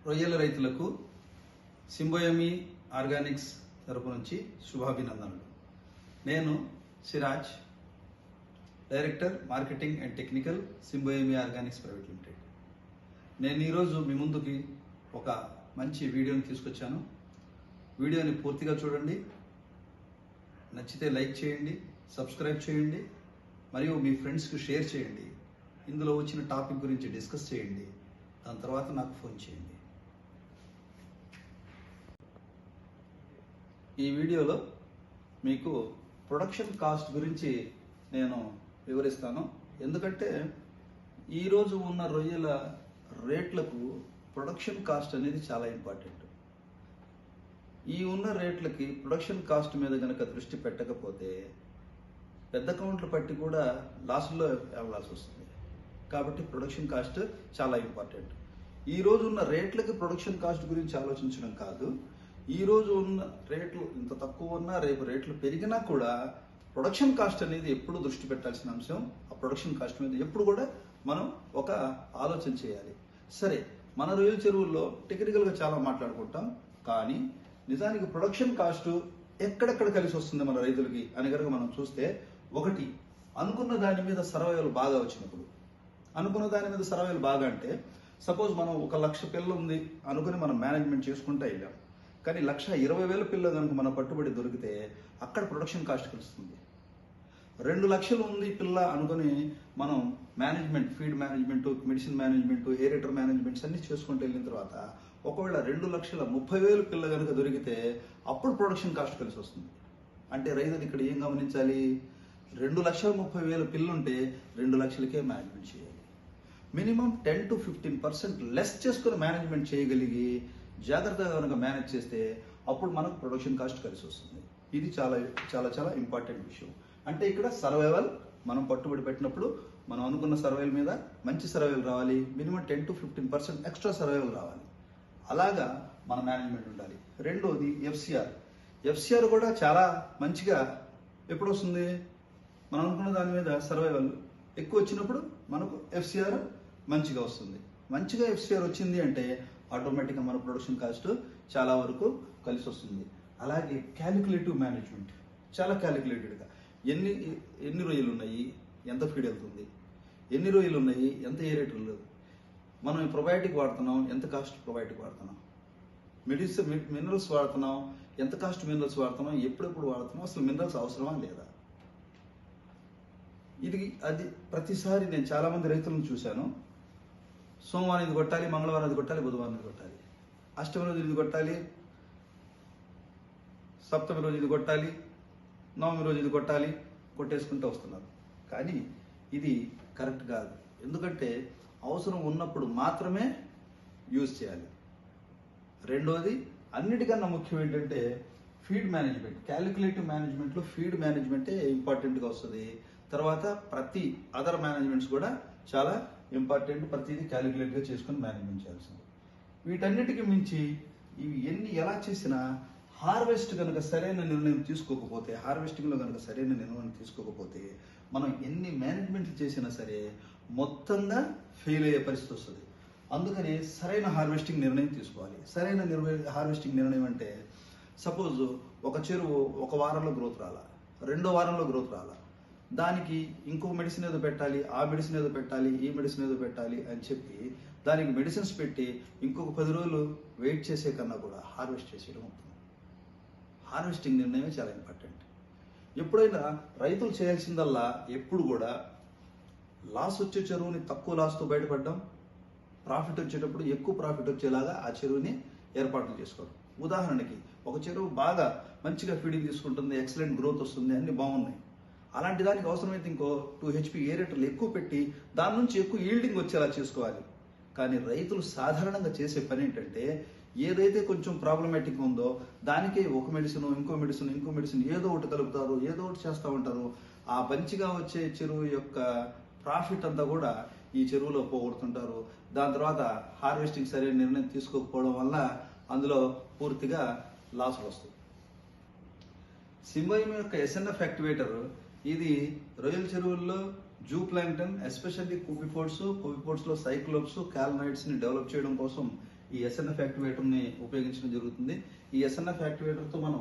రొయ్యల రైతులకు సింబయోమి ఆర్గానిక్స్ తరపు నుంచి శుభాభినందనలు. నేను Siraj, director marketing and technical, Symbiomi Organics Private Limited. నేను ఈరోజు మీ ముందుకి ఒక మంచి వీడియోని తీసుకొచ్చాను. వీడియోని పూర్తిగా చూడండి, నచ్చితే లైక్ చేయండి, సబ్స్క్రైబ్ చేయండి, మరియు మీ ఫ్రెండ్స్కి షేర్ చేయండి. ఇందులో వచ్చిన టాపిక్ గురించి డిస్కస్ చేయండి. దాని తర్వాత నాకు ఫోన్ చేయండి. ఈ వీడియోలో మీకు ప్రొడక్షన్ కాస్ట్ గురించి నేను వివరిస్తాను. ఎందుకంటే ఈరోజు ఉన్న రొయ్యల రేట్లకు ప్రొడక్షన్ కాస్ట్ అనేది చాలా ఇంపార్టెంట్. ఈ ఉన్న రేట్లకి ప్రొడక్షన్ కాస్ట్ మీద కనుక దృష్టి పెట్టకపోతే పెద్ద కౌంట్లు పట్టి కూడా లాస్లో వెళ్ళాల్సి వస్తుంది. కాబట్టి ప్రొడక్షన్ కాస్ట్ చాలా ఇంపార్టెంట్. ఈ రోజు ఉన్న రేట్లకి ప్రొడక్షన్ కాస్ట్ గురించి ఆలోచించడం కాదు. ఈ రోజు ఉన్న రేట్లు ఇంత తక్కువ ఉన్నా రేపు రేట్లు పెరిగినా కూడా ప్రొడక్షన్ కాస్ట్ అనేది ఎప్పుడు దృష్టి పెట్టాల్సిన అంశం. ఆ ప్రొడక్షన్ కాస్ట్ మీద ఎప్పుడు కూడా మనం ఒక ఆలోచన చేయాలి. సరే, మన రొయ్యల చెరువుల్లో టెక్నికల్గా చాలా మాట్లాడుకుంటాం, కానీ నిజానికి ప్రొడక్షన్ కాస్ట్ ఎక్కడెక్కడ కలిసి వస్తుంది మన రైతులకి అని కనుక మనం చూస్తే, ఒకటి, అనుకున్న దాని మీద సర్వేలు బాగా వచ్చినప్పుడు. అనుకున్న దాని మీద సర్వేలు బాగా అంటే సపోజ్ మనం 1,00,000 పిల్ల ఉంది అనుకుని మనం మేనేజ్మెంట్ చేసుకుంటూ వెళ్ళాం, కానీ 1,20,000 పిల్ల కనుక మన పట్టుబడి దొరికితే అక్కడ ప్రొడక్షన్ కాస్ట్ కలుస్తుంది. 2,00,000 ఉంది పిల్ల అనుకుని మనం management, feed management, medicine management, aerator managements అన్ని చేసుకుంటూ వెళ్ళిన తర్వాత ఒకవేళ 2,30,000 పిల్ల కనుక దొరికితే అప్పుడు ప్రొడక్షన్ కాస్ట్ కలిసి వస్తుంది. అంటే రైతులు ఇక్కడ ఏం గమనించాలి? 2,30,000 పిల్లు ఉంటే 2,00,000కే మేనేజ్మెంట్ చేయాలి. మినిమం 10 to 15% లెస్ చేసుకుని మేనేజ్మెంట్ చేయగలిగి జాగ్రత్తగా కనుక మేనేజ్ చేస్తే అప్పుడు మనకు ప్రొడక్షన్ కాస్ట్ కలిసి వస్తుంది. ఇది చాలా చాలా చాలా ఇంపార్టెంట్ విషయం. అంటే ఇక్కడ సర్వైవల్ మనం పట్టుబడి పెట్టినప్పుడు మనం అనుకున్న సర్వైవల్ మీద మంచి సర్వైవల్ రావాలి. మినిమం 10 to 15% ఎక్స్ట్రా సర్వైవల్ రావాలి. అలాగా మన మేనేజ్మెంట్ ఉండాలి. రెండోది ఎఫ్సిఆర్. ఎఫ్సిఆర్ కూడా చాలా మంచిగా ఎప్పుడు వస్తుంది? మనం అనుకున్న దాని మీద సర్వైవల్ ఎక్కువ వచ్చినప్పుడు మనకు ఎఫ్సిఆర్ మంచిగా వస్తుంది. మంచిగా ఎఫ్సిఆర్ వచ్చింది అంటే ఆటోమేటిక్గా మన ప్రొడక్షన్ కాస్ట్ చాలా వరకు కలిసి వస్తుంది. అలాగే క్యాలిక్యులేటివ్ మేనేజ్మెంట్, చాలా క్యాలిక్యులేటెడ్గా ఎన్ని రొయ్యలు ఉన్నాయి, ఎంత ఫీడ్ వెళ్తుంది, ఎన్ని రొయ్యలు ఉన్నాయి, ఎంత ఏరేటర్లు, మనం ప్రొబయాటిక్ వాడుతున్నాం, ఎంత కాస్ట్ ప్రొబయాటిక్ వాడుతున్నాం, మినరల్స్ వాడుతున్నాం, ఎంత కాస్ట్ మినరల్స్ వాడుతున్నాం, ఎప్పుడెప్పుడు వాడుతున్నాం, అసలు మినరల్స్ అవసరమా లేదా. అది ప్రతిసారి నేను చాలా మంది రైతులను చూశాను. సోమవారం ఇది కొట్టాలి, మంగళవారం ఇది కొట్టాలి, బుధవారం ఇది కొట్టాలి, అష్టమి రోజు ఇది కొట్టాలి, సప్తమి రోజు ఇది కొట్టాలి, నవమి రోజు ఇది కొట్టాలి, కొట్టేసుకుంటూ వస్తున్నారు. కానీ ఇది కరెక్ట్ కాదు. ఎందుకంటే అవసరం ఉన్నప్పుడు మాత్రమే యూజ్ చేయాలి. రెండోది, అన్నిటికన్నా ముఖ్యం ఏంటంటే ఫీడ్ మేనేజ్మెంట్. క్యాలిక్యులేటివ్ మేనేజ్మెంట్లో ఫీడ్ మేనేజ్మెంటే ఇంపార్టెంట్గా వస్తుంది. తర్వాత ప్రతి అదర్ మేనేజ్మెంట్స్ కూడా చాలా ఇంపార్టెంట్. ప్రతిదీ క్యాలిక్యులేట్గా చేసుకుని మేనేజ్మెంట్ చేయాల్సింది. వీటన్నిటికీ మించి ఇవి ఎలా చేసినా హార్వెస్ట్ కనుక సరైన నిర్ణయం తీసుకోకపోతే, హార్వెస్టింగ్లో కనుక సరైన నిర్ణయం తీసుకోకపోతే మనం ఎన్ని మేనేజ్మెంట్లు చేసినా సరే మొత్తంగా ఫెయిల్ అయ్యే పరిస్థితి వస్తుంది. అందుకని సరైన హార్వెస్టింగ్ నిర్ణయం తీసుకోవాలి. సరైన హార్వెస్టింగ్ నిర్ణయం అంటే సపోజ్ ఒక చెరువు 1 వారంలో గ్రోత్ రాలా, 2వ వారంలో గ్రోత్ రాలా, దానికి ఇంకో మెడిసిన్ ఏదో పెట్టాలి, ఆ మెడిసిన్ ఏదో పెట్టాలి, ఈ మెడిసిన్ ఏదో పెట్టాలి అని చెప్పి దానికి మెడిసిన్స్ పెట్టి ఇంకొక 10 రోజులు వెయిట్ చేసే కన్నా కూడా హార్వెస్ట్ చేసేయడం అవుతుంది. హార్వెస్టింగ్ నిర్ణయమే చాలా ఇంపార్టెంట్. ఎప్పుడైనా రైతులు చేయాల్సిందల్లా ఎప్పుడు కూడా లాస్ వచ్చే చెరువుని తక్కువ లాస్తో బయటపడడం, ప్రాఫిట్ వచ్చేటప్పుడు ఎక్కువ ప్రాఫిట్ వచ్చేలాగా ఆ చెరువుని ఏర్పాట్లు చేసుకోవడం. ఉదాహరణకి ఒక చెరువు బాగా మంచిగా ఫీడింగ్ తీసుకుంటుంది, ఎక్సలెంట్ గ్రోత్ వస్తుంది, అన్ని బాగున్నాయి. అలాంటి దానికి అవసరమైతే ఇంకో 2 HP ఏరేటర్లు ఎక్కువ పెట్టి దాని నుంచి ఎక్కువ ఈల్డింగ్ వచ్చేలా చేసుకోవాలి. కానీ రైతులు సాధారణంగా చేసే పని ఏంటంటే ఏదైతే కొంచెం ప్రాబ్లమాటిక్ ఉందో దానికే ఒక మెడిసిన్, ఇంకో మెడిసిన్ ఏదో ఒకటి కలుపుతారు, ఏదో ఒకటి చేస్తూ ఉంటారు. ఆ మంచిగా వచ్చే చెరువు యొక్క ప్రాఫిట్ అంతా కూడా ఈ చెరువులో పోగొడుతుంటారు. దాని తర్వాత హార్వెస్టింగ్ సరైన నిర్ణయం తీసుకోకపోవడం వల్ల అందులో పూర్తిగా లాస్ వస్తుంది. సింబయోమి యొక్క SNF యాక్టివేటర్ ఇది రొయ్యల చెరువుల్లో జూ ప్లాంక్టన్ ఎస్పెషల్లీ కుబిపోడ్స్ లో సైక్లోప్స్, కాల్నాయిడ్స్ ని డెవలప్ చేయడం కోసం ఈ ఎస్ఎన్ఎఫ్ యాక్టివేటర్ని ఉపయోగించడం జరుగుతుంది. ఈ ఎస్ఎన్ఎఫ్ యాక్టివేటర్తో మనం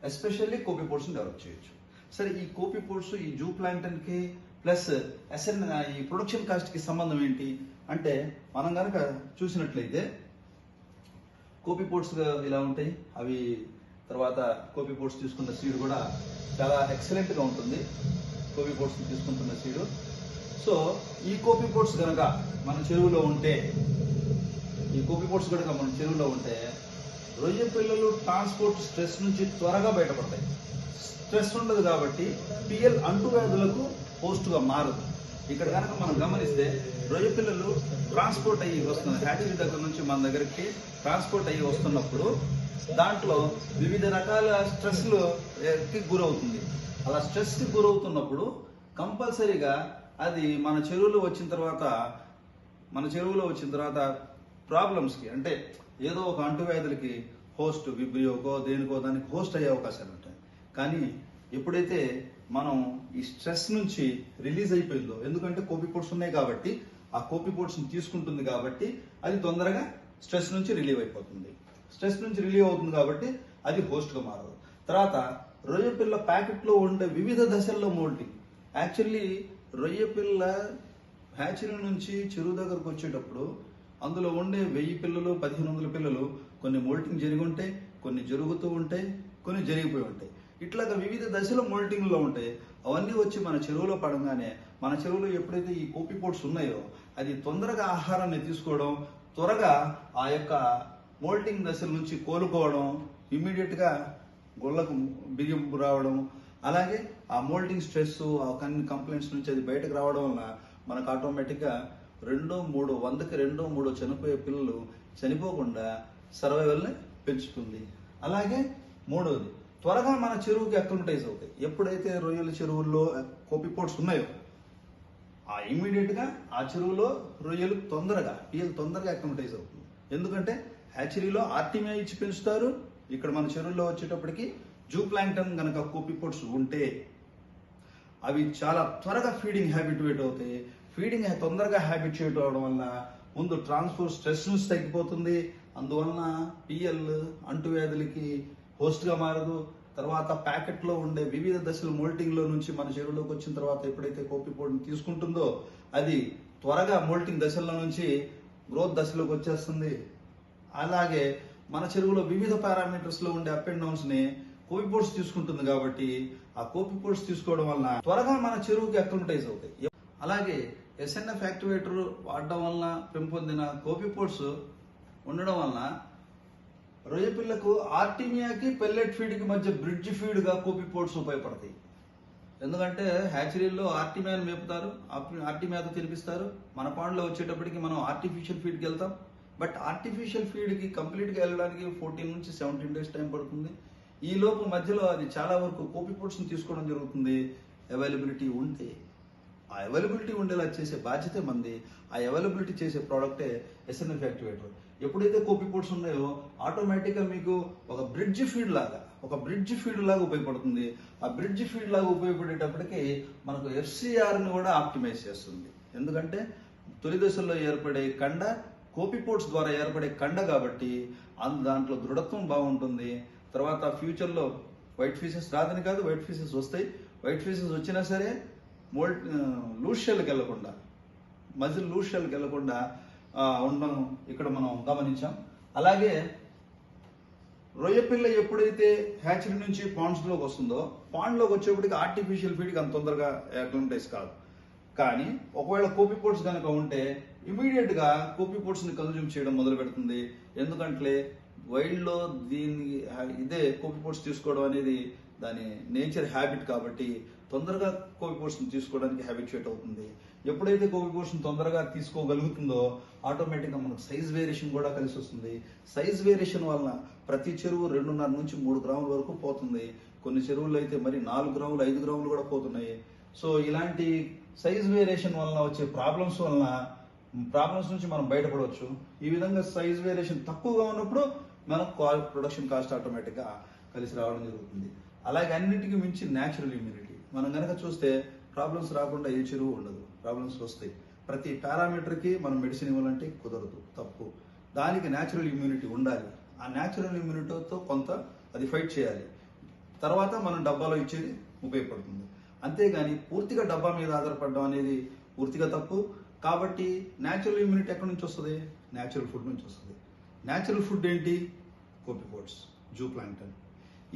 ఎస్పెషల్లీ కోపీ పోడ్స్ని డెవలప్ చేయొచ్చు. సరే, ఈ కోపీ పోడ్స్ ఈ జూ ప్లాంటన్కి ప్లస్ ఈ ప్రొడక్షన్ కాస్ట్కి సంబంధం ఏంటి అంటే, మనం కనుక చూసినట్లయితే కోపీ పోడ్స్ ఇలా ఉంటాయి. అవి తర్వాత కోపీ పోడ్స్ తీసుకున్న సీడ్ కూడా చాలా ఎక్సలెంట్గా ఉంటుంది. కోపీ పోడ్స్ తీసుకుంటున్న సీడు. సో ఈ కోపీ పోడ్స్ కనుక మన చెరువులో ఉంటే, రొయ్య పిల్లలు ట్రాన్స్పోర్ట్ స్ట్రెస్ నుంచి త్వరగా బయటపడతాయి. స్ట్రెస్ ఉండదు కాబట్టి పిఎల్ అంటువ్యాధులకు హోస్ట్గా మారదు. ఇక్కడ కనుక మనం గమనిస్తే రొయ్య పిల్లలు ట్రాన్స్పోర్ట్ అయ్యి వస్తున్న హ్యాచరీ దగ్గర నుంచి మన దగ్గరికి ట్రాన్స్పోర్ట్ అయ్యి వస్తున్నప్పుడు దాంట్లో వివిధ రకాల స్ట్రెస్కి గురవుతుంది. అలా స్ట్రెస్కి గురవుతున్నప్పుడు కంపల్సరీగా అది మన చెరువులో వచ్చిన తర్వాత ప్రాబ్లమ్స్కి, అంటే ఏదో ఒక అంటువ్యాధులకి హోస్ట్, విబ్రియోకో దేనికో దానికి హోస్ట్ అయ్యే అవకాశాలు ఉంటాయి. కానీ ఎప్పుడైతే మనం ఈ స్ట్రెస్ నుంచి రిలీజ్ అయిపోయిందో, ఎందుకంటే కోపీ పోడ్స్ ఉన్నాయి కాబట్టి ఆ కోపీ పోడ్స్ని తీసుకుంటుంది కాబట్టి అది తొందరగా స్ట్రెస్ నుంచి రిలీవ్ అయిపోతుంది. స్ట్రెస్ నుంచి రిలీవ్ అవుతుంది కాబట్టి అది హోస్ట్గా మారదు. తర్వాత రొయ్య పిల్ల ప్యాకెట్లో ఉండే వివిధ దశల్లో మోల్టింగ్. యాక్చువల్లీ రొయ్య పిల్ల హ్యాచరీ నుంచి చెరువు దగ్గరకు వచ్చేటప్పుడు అందులో ఉండే 1000 పిల్లలు 1500 పిల్లలు కొన్ని మోల్టింగ్ జరిగి ఉంటాయి, కొన్ని జరుగుతూ ఉంటాయి, కొన్ని జరిగిపోయి ఉంటాయి. ఇట్లాగా వివిధ దశలో మోల్టింగ్లో ఉంటాయి. అవన్నీ వచ్చి మన చెరువులో పడంగానే, మన చెరువులో ఎప్పుడైతే ఈ కోపీ పోడ్స్ ఉన్నాయో అది తొందరగా ఆహారాన్ని తీసుకోవడం, త్వరగా ఆ యొక్క మోల్టింగ్ దశల నుంచి కోలుకోవడం, ఇమ్మీడియట్గా గొల్లకు బిగింపు రావడం, అలాగే ఆ మోల్టింగ్ స్ట్రెస్, ఆ కొన్ని కంప్లైంట్స్ నుంచి అది బయటకు రావడం వల్ల మనకు ఆటోమేటిక్గా 100కి 2-3 చనిపోయే పిల్లలు చనిపోకుండా సర్వైవల్ని పెంచుతుంది. అలాగే మూడవది, త్వరగా మన చెరువుకి అక్లిమటైజ్ అవుతాయి. ఎప్పుడైతే రొయ్యల చెరువుల్లో కోపీ పోడ్స్ ఉన్నాయో ఆ ఇమ్మీడియట్గా ఆ చెరువులో రొయ్యలు తొందరగా అక్లిమటైజ్ అవుతుంది. ఎందుకంటే హ్యాచరీలో ఆర్టిమియా ఇచ్చి పెంచుతారు. ఇక్కడ మన చెరువుల్లో వచ్చేటప్పటికి జూ ప్లాంక్టన్ కనుక కోపీ పోడ్స్ ఉంటే అవి చాలా త్వరగా ఫీడింగ్ హ్యాబిట్యుయేట్ అవుతాయి. ఫీడింగ్ తొందరగా హ్యాబిట్యుయేట్ అవడం వల్ల ముందు ట్రాన్స్పోర్ట్ స్ట్రెస్ నుంచి తగ్గిపోతుంది. అందువలన పిఎల్ అంటువ్యాధులకి హోస్ట్గా మారదు. తర్వాత ప్యాకెట్లో ఉండే వివిధ దశల మోల్టింగ్లో నుంచి మన చెరువులోకి వచ్చిన తర్వాత ఎప్పుడైతే కోపీ పోడ్ని తీసుకుంటుందో అది త్వరగా మోల్టింగ్ దశల్లో నుంచి గ్రోత్ దశలోకి వచ్చేస్తుంది. అలాగే మన చెరువులో వివిధ పారామీటర్స్లో ఉండే అప్ అండ్ డౌన్స్ని కోపీ పోడ్స్ తీసుకుంటుంది కాబట్టి ఆ కోపీ పోడ్స్ తీసుకోవడం వలన త్వరగా మన చెరువుకి అక్లిమటైజ్ అవుతాయి. అలాగే ఎస్ఎన్ఎఫ్ యాక్టివేటర్ వాడడం వలన పెంపొందిన కోపీ పోడ్స్ ఉండడం వలన రొయ్య పిల్లకు ఆర్టిమియాకి పెల్లెట్ ఫీడ్కి మధ్య బ్రిడ్జ్ ఫీడ్గా కోపీ పోడ్స్ ఉపయోగపడతాయి. ఎందుకంటే హ్యాచరీల్లో ఆర్టిమియాని మేపుతారు, ఆర్టిమియాతో తినిపిస్తారు. మన పాండ్లో వచ్చేటప్పటికి మనం ఆర్టిఫిషియల్ ఫీడ్కి వెళ్తాం. బట్ ఆర్టిఫిషియల్ ఫీడ్కి కంప్లీట్గా వెళ్ళడానికి 14 నుంచి 17 డేస్ టైం పడుతుంది. ఈ లోపు మధ్యలో అది చాలా వరకు కోపీ పోడ్స్ని తీసుకోవడం జరుగుతుంది. అవైలబిలిటీ ఉంటే ఆ అవైలబిలిటీ ఉండేలా చేసే బాధ్యతే మంది. ఆ అవైలబిలిటీ చేసే ప్రోడక్టే ఎస్ఎన్ఎఫ్ యాక్టివేటర్. ఎప్పుడైతే కోపీ పోడ్స్ ఉన్నాయో ఆటోమేటిక్గా మీకు ఒక బ్రిడ్జ్ ఫీడ్ లాగా ఉపయోగపడుతుంది. ఆ బ్రిడ్జ్ ఫీడ్ లాగా ఉపయోగపడేటప్పటికి మనకు ఎఫ్సిఆర్ని కూడా ఆప్టిమైజ్ చేస్తుంది. ఎందుకంటే తొలి దశల్లో ఏర్పడే కండ కోపీ పోడ్స్ ద్వారా ఏర్పడే కండ కాబట్టి దాంట్లో దృఢత్వం బాగుంటుంది. తర్వాత ఫ్యూచర్లో వైట్ ఫీసెస్ రాదని కాదు, వైట్ ఫీసెస్ వస్తాయి. వైట్ ఫీసెస్ వచ్చినా సరే లూజ్ షెల్కి వెళ్లకుండా, మజిల్ లూజ్ షెల్కి వెళ్లకుండా ఉండడం ఇక్కడ మనం గమనించాం. అలాగే రొయ్య పిల్ల ఎప్పుడైతే హ్యాచరీ నుంచి పాండ్స్లోకి వస్తుందో పాండ్లోకి వచ్చేప్పటికి ఆర్టిఫిషియల్ ఫీడ్కి అంత తొందరగా అక్లిమటైజ్ కాదు. కానీ ఒకవేళ కోపీ పోడ్స్ కనుక ఉంటే ఇమీడియట్గా కోపీ పోడ్స్ని కన్జ్యూమ్ చేయడం మొదలు పెడుతుంది. ఎందుకంటే వైల్డ్లో ఇదే కోపీ పోడ్స్ తీసుకోవడం అనేది దాని నేచర్ హ్యాబిట్ కాబట్టి తొందరగా కోపీ పోడ్స్ని తీసుకోవడానికి హ్యాబిచ్యుయేట్ అవుతుంది. ఎప్పుడైతే కోపీ పోడ్స్ని తొందరగా తీసుకోగలుగుతుందో ఆటోమేటిక్గా మనకు సైజ్ వేరియేషన్ కూడా కలిసి వస్తుంది. సైజ్ వేరియేషన్ వలన ప్రతి చెరువు 2.5 నుంచి 3 గ్రాముల వరకు పోతుంది. కొన్ని చెరువుల్లో అయితే మరి 4 గ్రాములు 5 గ్రాములు కూడా పోతున్నాయి. సో ఇలాంటి సైజ్ వేరియేషన్ వలన వచ్చే ప్రాబ్లమ్స్ నుంచి మనం బయటపడవచ్చు. ఈ విధంగా సైజ్ వేరియేషన్ తక్కువగా ఉన్నప్పుడు మనకు ప్రొడక్షన్ కాస్ట్ ఆటోమేటిక్గా కలిసి రావడం జరుగుతుంది. అలాగే అన్నిటికీ మించి న్యాచురల్ ఇమ్యూనిటీ. మనం కనుక చూస్తే ప్రాబ్లమ్స్ రాకుండా ఏ చెరువు ఉండదు, ప్రాబ్లమ్స్ వస్తాయి. ప్రతి పారామీటర్కి మనం మెడిసిన్ ఇవ్వాలంటే కుదరదు, తప్పు. దానికి న్యాచురల్ ఇమ్యూనిటీ ఉండాలి. ఆ న్యాచురల్ ఇమ్యూనిటీతో కొంత అది ఫైట్ చేయాలి. తర్వాత మనం డబ్బాలో ఇచ్చేది ఉపయోగపడుతుంది. అంతేగాని పూర్తిగా డబ్బా మీద ఆధారపడడం అనేది పూర్తిగా తప్పు. కాబట్టి న్యాచురల్ ఇమ్యూనిటీ ఎక్కడి నుంచి వస్తుంది? న్యాచురల్ ఫుడ్ నుంచి వస్తుంది. న్యాచురల్ ఫుడ్ ఏంటి? కోపిపోడ్స్, జూ ప్లాంక్టన్.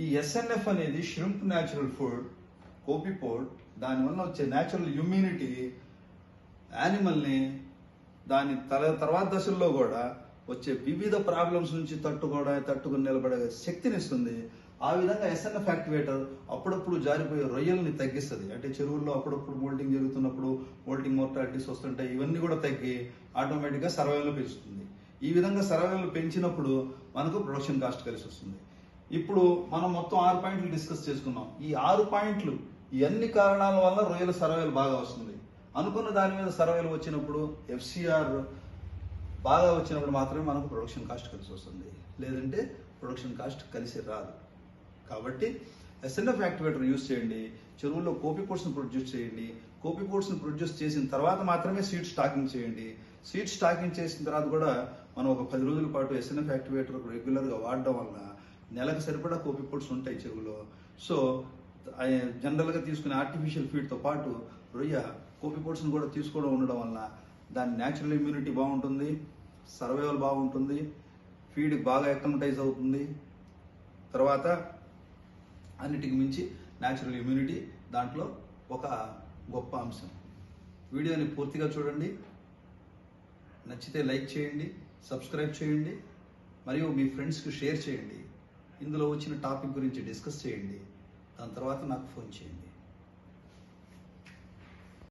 ఈ ఎస్ఎన్ఎఫ్ అనేది ష్రింప్ న్యాచురల్ ఫుడ్, కోపిపోడ్, దానివల్ల వచ్చే న్యాచురల్ ఇమ్యూనిటీ యానిమల్ని దాని తర్వాత దశల్లో కూడా వచ్చే వివిధ ప్రాబ్లమ్స్ నుంచి తట్టుకుని నిలబడే శక్తినిస్తుంది. ఆ విధంగా ఎస్ఎన్ఎఫ్ యాక్టివేటర్ అప్పుడప్పుడు జారిపోయే రొయ్యల్ని తగ్గిస్తుంది. అంటే చెరువుల్లో అప్పుడప్పుడు మోల్టింగ్ జరుగుతున్నప్పుడు మోల్టింగ్ మోర్టాలిటీస్ వస్తుంటాయి. ఇవన్నీ కూడా తగ్గి ఆటోమేటిక్గా సర్వైవల్ పెంచుతుంది. ఈ విధంగా సర్వైవల్ పెంచినప్పుడు మనకు ప్రొడక్షన్ కాస్ట్ కలిసి వస్తుంది. ఇప్పుడు మనం మొత్తం 6 పాయింట్లు డిస్కస్ చేసుకున్నాం. ఈ 6 పాయింట్లు ఈ అన్ని కారణాల వల్ల రొయ్యల సర్వైవల్ బాగా వస్తుంది. అనుకున్న దాని మీద సర్వైవల్ వచ్చినప్పుడు, ఎఫ్సిఆర్ బాగా వచ్చినప్పుడు మాత్రమే మనకు ప్రొడక్షన్ కాస్ట్ కలిసి వస్తుంది. లేదంటే ప్రొడక్షన్ కాస్ట్ కలిసి రాదు. కాబట్టి ఎస్ఎన్ఎఫ్ యాక్టివేటర్ యూజ్ చేయండి. చెరువుల్లో కోపిపోడ్స్ని ప్రొడ్యూస్ చేయండి. కోపిపోడ్స్ని ప్రొడ్యూస్ చేసిన తర్వాత మాత్రమే సీడ్ స్టాకింగ్ చేయండి. సీడ్ స్టాకింగ్ చేసిన తర్వాత కూడా మనం ఒక 10 రోజుల పాటు ఎస్ఎన్ఎఫ్ యాక్టివేటర్ రెగ్యులర్గా వాడడం వల్ల నెలకు సరిపడా కోపిపోడ్స్ ఉంటాయి చెరువులో. సో జనరల్గా తీసుకునే ఆర్టిఫిషియల్ ఫీడ్తో పాటు రొయ్య కోపిపోడ్స్ని కూడా తీసుకోవడం ఉండడం వల్ల దాని న్యాచురల్ ఇమ్యూనిటీ బాగుంటుంది, సర్వైవల్ బాగుంటుంది, ఫీడ్ బాగా అక్లమటైజ్ అవుతుంది. తర్వాత అన్నిటికి మించి న్యాచురల్ ఇమ్యూనిటీ దాంట్లో ఒక గొప్ప అంశం. వీడియోని పూర్తిగా చూడండి. నచ్చితే లైక్ చేయండి, సబ్స్క్రైబ్ చేయండి, మరియు మీ ఫ్రెండ్స్కి షేర్ చేయండి. ఇందులో వచ్చిన టాపిక్ గురించి డిస్కస్ చేయండి. దాని తర్వాత నాకు ఫోన్ చేయండి.